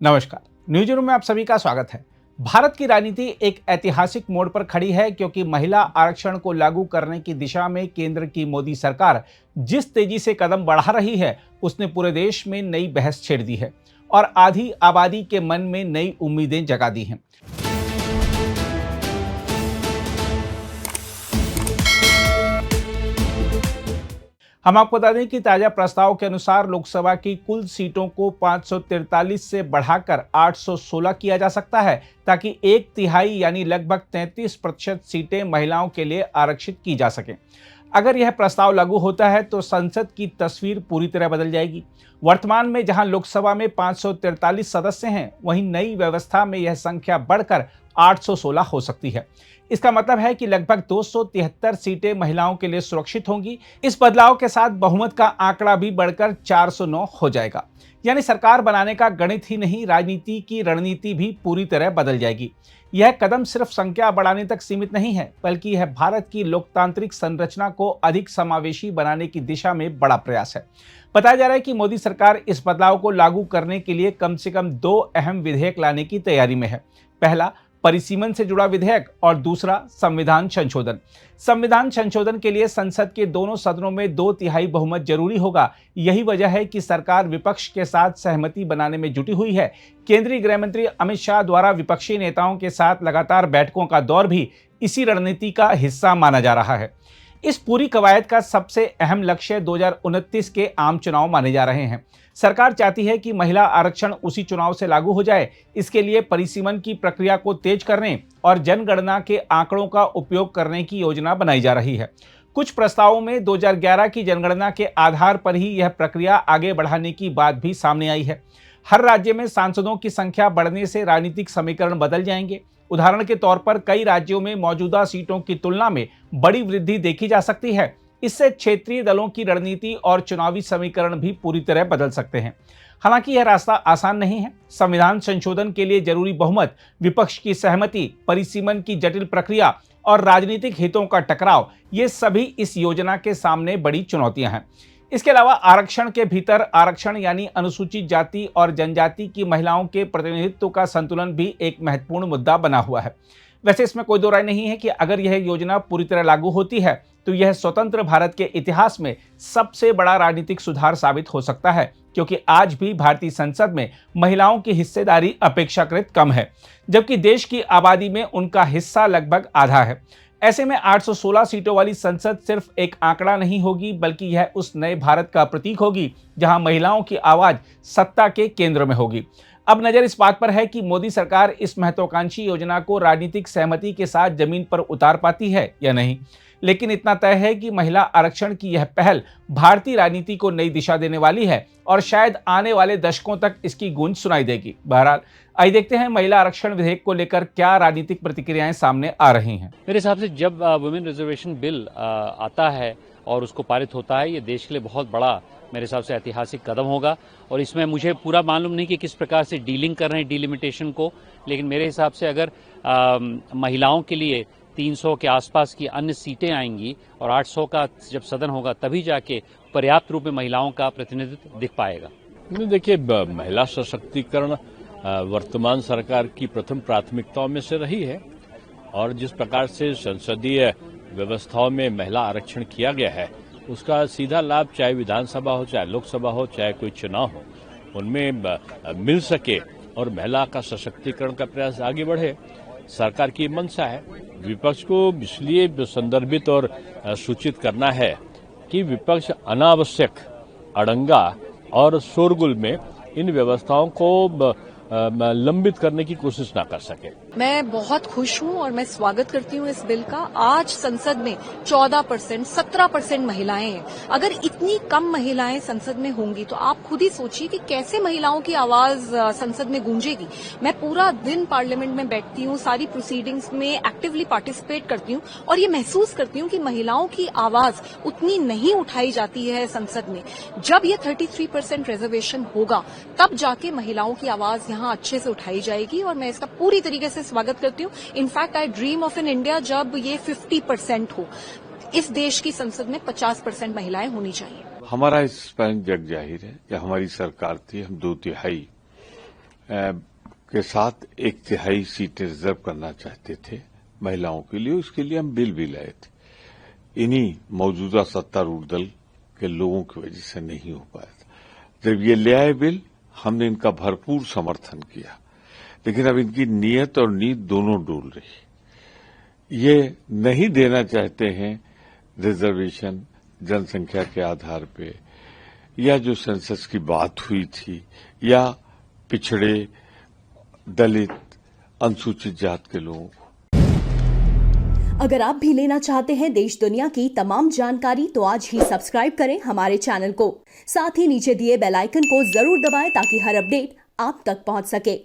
नमस्कार। News room में आप सभी का स्वागत है। भारत की राजनीति एक ऐतिहासिक मोड़ पर खड़ी है क्योंकि महिला आरक्षण को लागू करने की दिशा में केंद्र की मोदी सरकार जिस तेजी से कदम बढ़ा रही है, उसने पूरे देश में नई बहस छेड़ दी है और आधी आबादी के मन में नई उम्मीदें जगा दी हैं। हम आपको बता दें कि ताजा प्रस्ताव के अनुसार लोकसभा की कुल सीटों को 543 से बढ़ाकर 816 किया जा सकता है, ताकि एक तिहाई यानी लगभग 33% सीटें महिलाओं के लिए आरक्षित की जा सकें। अगर यह प्रस्ताव लागू होता है तो संसद की तस्वीर पूरी तरह बदल जाएगी। वर्तमान में जहां लोकसभा में 543 सदस्य हैं, वहीं नई व्यवस्था में यह संख्या बढ़कर 816 हो सकती है। इसका मतलब है कि लगभग 273 सीटें महिलाओं के लिए सुरक्षित होंगी। इस बदलाव के साथ बहुमत का आंकड़ा भी बढ़कर 409 हो जाएगा। यानी सरकार बनाने का गणित ही नहीं, राजनीति की रणनीति भी पूरी तरह बदल जाएगी। यह कदम सिर्फ संख्या बढ़ाने तक सीमित नहीं है, बल्कि यह भारत की लोकतांत्रिक संरचना को अधिक समावेशी बनाने की दिशा में बड़ा प्रयास है। बताया जा रहा है कि मोदी सरकार इस बदलाव को लागू करने के लिए कम से कम 2 अहम विधेयक लाने की तैयारी में है। पहला, परिसीमन से जुड़ा विधेयक और दूसरा, संविधान संशोधन। संविधान संशोधन के लिए संसद के दोनों सदनों में 2/3 बहुमत जरूरी होगा। यही वजह है कि सरकार विपक्ष के साथ सहमति बनाने में जुटी हुई है। केंद्रीय गृह मंत्री अमित शाह द्वारा विपक्षी नेताओं के साथ लगातार बैठकों का दौर भी इसी रणनीति का हिस्सा माना जा रहा है। इस पूरी कवायद का सबसे अहम लक्ष्य 2029 के आम चुनाव माने जा रहे हैं। सरकार चाहती है कि महिला आरक्षण उसी चुनाव से लागू हो जाए। इसके लिए परिसीमन की प्रक्रिया को तेज करने और जनगणना के आंकड़ों का उपयोग करने की योजना बनाई जा रही है। कुछ प्रस्तावों में 2011 की जनगणना के आधार पर ही यह प्रक्रिया आगे बढ़ाने की बात भी सामने आई है। हर राज्य में सांसदों की संख्या बढ़ने से राजनीतिक समीकरण बदल जाएंगे। उदाहरण के तौर पर कई राज्यों में मौजूदा सीटों की तुलना में बड़ी वृद्धि देखी जा सकती है। इससे क्षेत्रीय दलों की रणनीति और चुनावी समीकरण भी पूरी तरह बदल सकते हैं। हालांकि यह रास्ता आसान नहीं है। संविधान संशोधन के लिए जरूरी बहुमत, विपक्ष की सहमति, परिसीमन की जटिल प्रक्रिया और राजनीतिक हितों का टकराव, ये सभी इस योजना के सामने बड़ी चुनौतियां हैं। इसके अलावा आरक्षण के भीतर आरक्षण यानी अनुसूचित जाति और जनजाति की महिलाओं के प्रतिनिधित्व का संतुलन भी एक महत्वपूर्ण मुद्दा बना हुआ है। वैसे इसमें कोई दो राय नहीं है कि अगर यह योजना पूरी तरह लागू होती है तो यह स्वतंत्र भारत के इतिहास में सबसे बड़ा राजनीतिक सुधार साबित हो सकता है, क्योंकि आज भी भारतीय संसद में महिलाओं की हिस्सेदारी अपेक्षाकृत कम है, जबकि देश की आबादी में उनका हिस्सा लगभग आधा है। ऐसे में 816 सीटों वाली संसद सिर्फ एक आंकड़ा नहीं होगी, बल्कि यह उस नए भारत का प्रतीक होगी जहां महिलाओं की आवाज सत्ता के केंद्र में होगी। अब नजर इस बात पर है कि मोदी सरकार इस महत्वाकांक्षी योजना को राजनीतिक सहमति के साथ जमीन पर उतार पाती है या नहीं। लेकिन इतना तय है कि महिला आरक्षण की यह पहल भारतीय राजनीति को नई दिशा देने वाली है और शायद आने वाले दशकों तक इसकी गूंज सुनाई देगी। बहरहाल, आइए देखते हैं महिला आरक्षण विधेयक को लेकर क्या राजनीतिक प्रतिक्रियाएं सामने आ रही हैं। मेरे हिसाब से जब वुमेन रिजर्वेशन बिल आता है और उसको पारित होता है, ये देश के लिए बहुत बड़ा, मेरे हिसाब से ऐतिहासिक कदम होगा। और इसमें मुझे पूरा मालूम नहीं कि किस प्रकार से डीलिंग कर रहे हैं डिलिमिटेशन को, लेकिन मेरे हिसाब से अगर महिलाओं के लिए 300 के आसपास की अन्य सीटें आएंगी और 800 का जब सदन होगा, तभी जाके पर्याप्त रूप में महिलाओं का प्रतिनिधित्व दिख पाएगा। देखिए, महिला सशक्तिकरण वर्तमान सरकार की प्रथम प्राथमिकताओं में से रही है और जिस प्रकार से संसदीय व्यवस्थाओं में महिला आरक्षण किया गया है, उसका सीधा लाभ चाहे विधानसभा हो, चाहे लोकसभा हो, चाहे कोई चुनाव हो, उनमें मिल सके और महिला का सशक्तिकरण का प्रयास आगे बढ़े, सरकार की मंशा है। विपक्ष को इसलिए संदर्भित और सूचित करना है कि विपक्ष अनावश्यक अड़ंगा और शोरगुल में इन व्यवस्थाओं को लंबित करने की कोशिश ना कर सके। मैं बहुत खुश हूं और मैं स्वागत करती हूं इस बिल का। आज संसद में 14%, 17% महिलाएं हैं। अगर इतनी कम महिलाएं संसद में होंगी तो आप खुद ही सोचिए कि कैसे महिलाओं की आवाज संसद में गूंजेगी। मैं पूरा दिन पार्लियामेंट में बैठती हूं, सारी प्रोसीडिंग्स में एक्टिवली पार्टिसिपेट करती हूं और ये महसूस करती हूं कि महिलाओं की आवाज उतनी नहीं उठाई जाती है संसद में। जब ये 33% रिजर्वेशन होगा, तब जाके महिलाओं की आवाज यहाँ अच्छे से उठाई जाएगी और मैं इसका पूरी तरीके से स्वागत करती हूँ। In fact I dream of an India जब ये 50% हो। इस देश की संसद में 50% महिलाएं होनी चाहिए। हमारा इस पर जग जाहिर है कि हमारी सरकार थी, हम 2/3 के साथ 1/3 सीटें रिजर्व करना चाहते थे महिलाओं के लिए। उसके लिए हम बिल भी लाए थे। इन्हीं मौजूदा सत्तारूढ़ दल के लोगों की वजह से नहीं हो पाया था। जब ये ले आए बिल, हमने इनका भरपूर समर्थन किया, लेकिन अब इनकी नीयत और नीत दोनों डोल रही। ये नहीं देना चाहते हैं रिजर्वेशन जनसंख्या के आधार पे, या जो सेंसस की बात हुई थी, या पिछड़े, दलित, अनुसूचित जात के लोगों को। अगर आप भी लेना चाहते हैं देश दुनिया की तमाम जानकारी तो आज ही सब्सक्राइब करें हमारे चैनल को। साथ ही नीचे दिए बेल आइकन को जरूर दबाएं ताकि हर अपडेट आप तक पहुंच सके।